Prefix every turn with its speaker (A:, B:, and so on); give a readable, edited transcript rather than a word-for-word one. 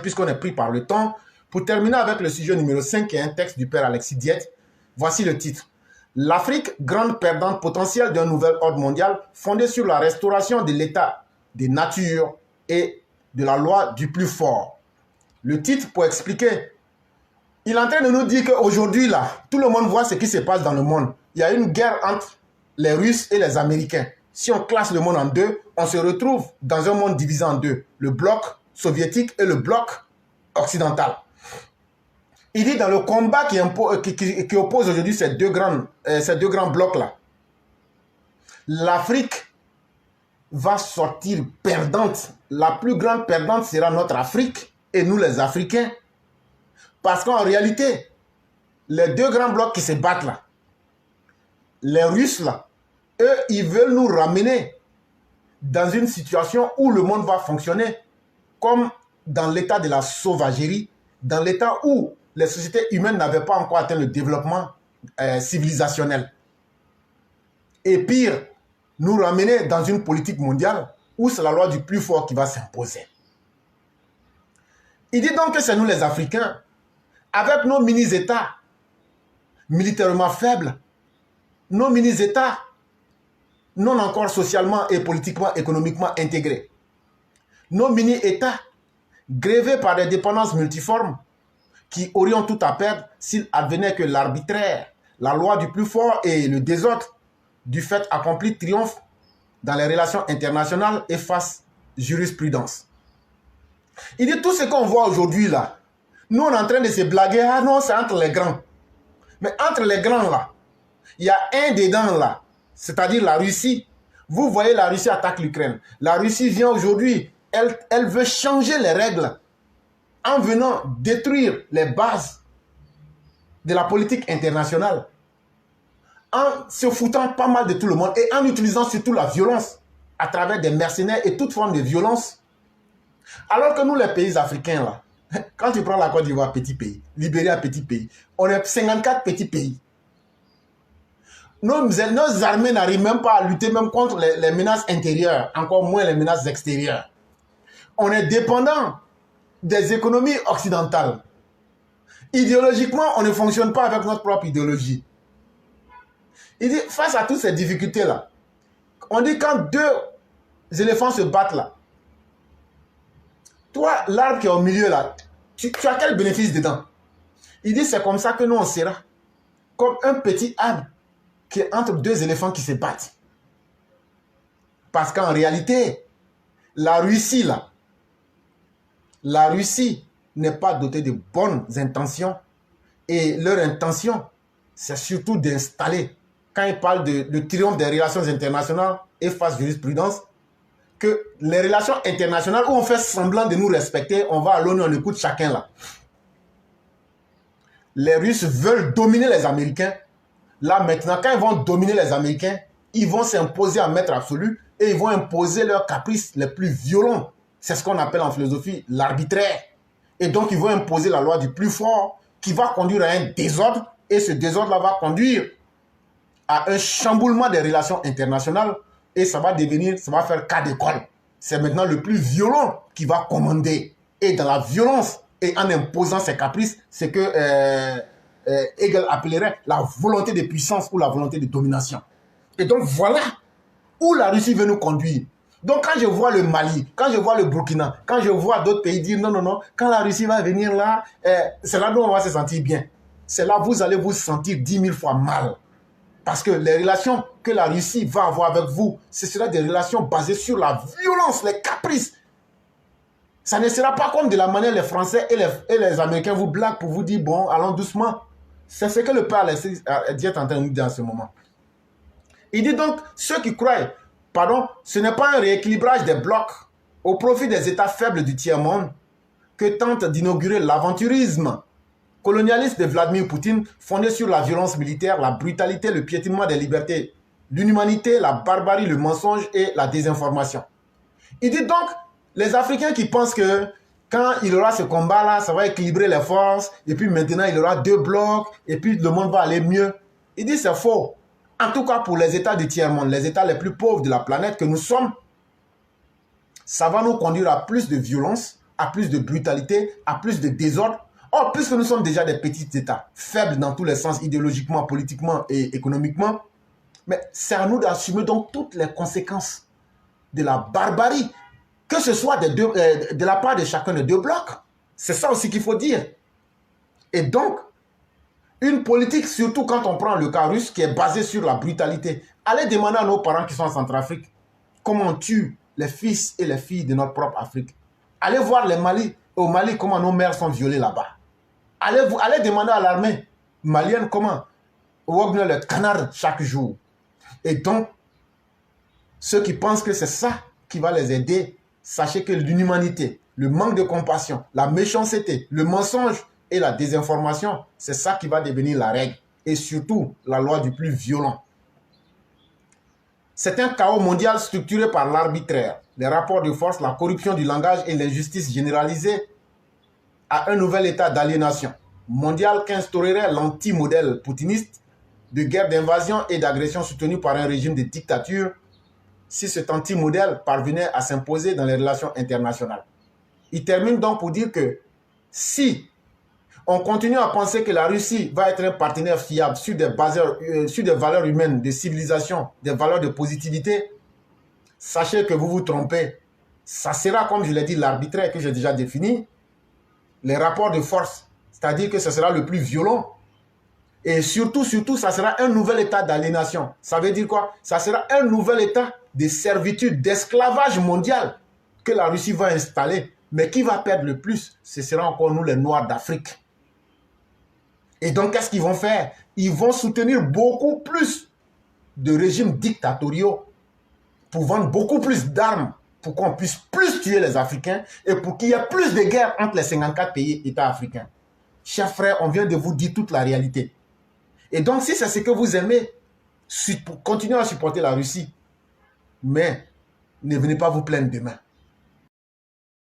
A: puisqu'on est pris par le temps, pour terminer avec le sujet numéro 5, qui est un texte du père Alexis Diette, voici le titre. L'Afrique, grande perdante potentielle d'un nouvel ordre mondial fondé sur la restauration de l'état des natures et de la loi du plus fort. Le titre, pour expliquer, il est en train de nous dire qu'aujourd'hui, là, tout le monde voit ce qui se passe dans le monde. Il y a une guerre entre les Russes et les Américains. Si on classe le monde en deux, on se retrouve dans un monde divisé en deux. Le bloc soviétique et le bloc occidental. Il dit dans le combat qui oppose aujourd'hui ces deux grands blocs-là, l'Afrique va sortir perdante. La plus grande perdante sera notre Afrique et nous les Africains. Parce qu'en réalité, les deux grands blocs qui se battent là, les Russes là, eux, ils veulent nous ramener dans une situation où le monde va fonctionner comme dans l'état de la sauvagerie, dans l'état où les sociétés humaines n'avaient pas encore atteint le développement civilisationnel. Et pire, nous ramener dans une politique mondiale où c'est la loi du plus fort qui va s'imposer. Il dit donc que c'est nous les Africains, avec nos mini-États militairement faibles, nos mini-États non encore socialement et politiquement, économiquement intégrés, nos mini-États grévés par des dépendances multiformes qui aurions tout à perdre s'il advenait que l'arbitraire, la loi du plus fort et le désordre du fait accompli triomphent dans les relations internationales et fassent jurisprudence. Il dit tout ce qu'on voit aujourd'hui là, nous on est en train de se blaguer, ah non c'est entre les grands. Mais entre les grands là, il y a un dedans là, c'est-à-dire la Russie. Vous voyez la Russie attaque l'Ukraine. La Russie vient aujourd'hui, elle veut changer les règles en venant détruire les bases de la politique internationale, en se foutant pas mal de tout le monde et en utilisant surtout la violence à travers des mercenaires et toute forme de violence. Alors que nous, les pays africains, là, quand tu prends la Côte d'Ivoire, petit pays, Libéria, petit pays, on est 54 petits pays. Nos armées n'arrivent même pas à lutter même contre les menaces intérieures, encore moins les menaces extérieures. On est dépendant des économies occidentales. Idéologiquement, on ne fonctionne pas avec notre propre idéologie. Il dit, face à toutes ces difficultés-là, on dit quand deux éléphants se battent là, toi, l'arbre qui est au milieu là, tu as quel bénéfice dedans? Il dit, c'est comme ça que nous, on sera comme un petit arbre qui est entre deux éléphants qui se battent. Parce qu'en réalité, la Russie là, la Russie n'est pas dotée de bonnes intentions et leur intention, c'est surtout d'installer, quand ils parlent de triomphe des relations internationales et face jurisprudence, que les relations internationales où on fait semblant de nous respecter, on va à l'ONU, on écoute chacun là. Les Russes veulent dominer les Américains. Là maintenant, quand ils vont dominer les Américains, ils vont s'imposer en maître absolu et ils vont imposer leurs caprices les plus violents. C'est ce qu'on appelle en philosophie l'arbitraire. Et donc, ils vont imposer la loi du plus fort qui va conduire à un désordre. Et ce désordre-là va conduire à un chamboulement des relations internationales. Et ça va faire cas d'école. C'est maintenant le plus violent qui va commander. Et dans la violence et en imposant ses caprices, c'est que Hegel appellerait la volonté de puissance ou la volonté de domination. Et donc, voilà où la Russie veut nous conduire. Donc quand je vois le Mali, quand je vois le Burkina, quand je vois d'autres pays dire non, non, non, quand la Russie va venir là, c'est là où on va se sentir bien. C'est là où vous allez vous sentir 10 000 fois mal. Parce que les relations que la Russie va avoir avec vous, ce sera des relations basées sur la violence, les caprices. Ça ne sera pas comme de la manière les Français et les Américains vous blaguent pour vous dire bon, allons doucement. C'est ce que le père Alexis est en train de nous dire en ce moment. Il dit donc, ceux qui croient, pardon, ce n'est pas un rééquilibrage des blocs au profit des États faibles du tiers-monde que tente d'inaugurer l'aventurisme colonialiste de Vladimir Poutine fondé sur la violence militaire, la brutalité, le piétinement des libertés, l'inhumanité, la barbarie, le mensonge et la désinformation. Il dit donc, les Africains qui pensent que quand il y aura ce combat-là, ça va équilibrer les forces, et puis maintenant il y aura deux blocs, et puis le monde va aller mieux. Il dit c'est faux. En tout cas pour les États du tiers-monde, les États les plus pauvres de la planète que nous sommes, ça va nous conduire à plus de violence, à plus de brutalité, à plus de désordre. Or, puisque nous sommes déjà des petits États, faibles dans tous les sens, idéologiquement, politiquement et économiquement, mais c'est à nous d'assumer donc toutes les conséquences de la barbarie, que ce soit de la part de chacun des deux blocs. C'est ça aussi qu'il faut dire. Et donc, une politique, surtout quand on prend le cas russe, qui est basée sur la brutalité. Allez demander à nos parents qui sont en Centrafrique comment on tue les fils et les filles de notre propre Afrique. Allez voir au Mali comment nos mères sont violées là-bas. Allez demander à l'armée malienne comment Wagner le canard chaque jour. Et donc, ceux qui pensent que c'est ça qui va les aider, sachez que l'inhumanité, le manque de compassion, la méchanceté, le mensonge et la désinformation, c'est ça qui va devenir la règle. Et surtout, la loi du plus violent. C'est un chaos mondial structuré par l'arbitraire, les rapports de force, la corruption du langage et l'injustice généralisée à un nouvel état d'aliénation mondiale qu'instaurerait l'anti-modèle poutiniste de guerre d'invasion et d'agression soutenu par un régime de dictature si cet anti-modèle parvenait à s'imposer dans les relations internationales. Il termine donc pour dire que si on continue à penser que la Russie va être un partenaire fiable sur des valeurs humaines, de civilisation, des valeurs de positivité, sachez que vous vous trompez. Ça sera, comme je l'ai dit, l'arbitraire que j'ai déjà défini, les rapports de force, c'est-à-dire que ce sera le plus violent. Et surtout, ça sera un nouvel état d'aliénation. Ça veut dire quoi? Ça sera un nouvel état de servitude, d'esclavage mondial que la Russie va installer. Mais qui va perdre le plus? Ce sera encore nous, les Noirs d'Afrique. Et donc, qu'est-ce qu'ils vont faire? Ils vont soutenir beaucoup plus de régimes dictatoriaux pour vendre beaucoup plus d'armes, pour qu'on puisse plus tuer les Africains et pour qu'il y ait plus de guerres entre les 54 pays États africains. Chers frères, on vient de vous dire toute la réalité. Et donc, si c'est ce que vous aimez, continuez à supporter la Russie. Mais ne venez pas vous plaindre demain.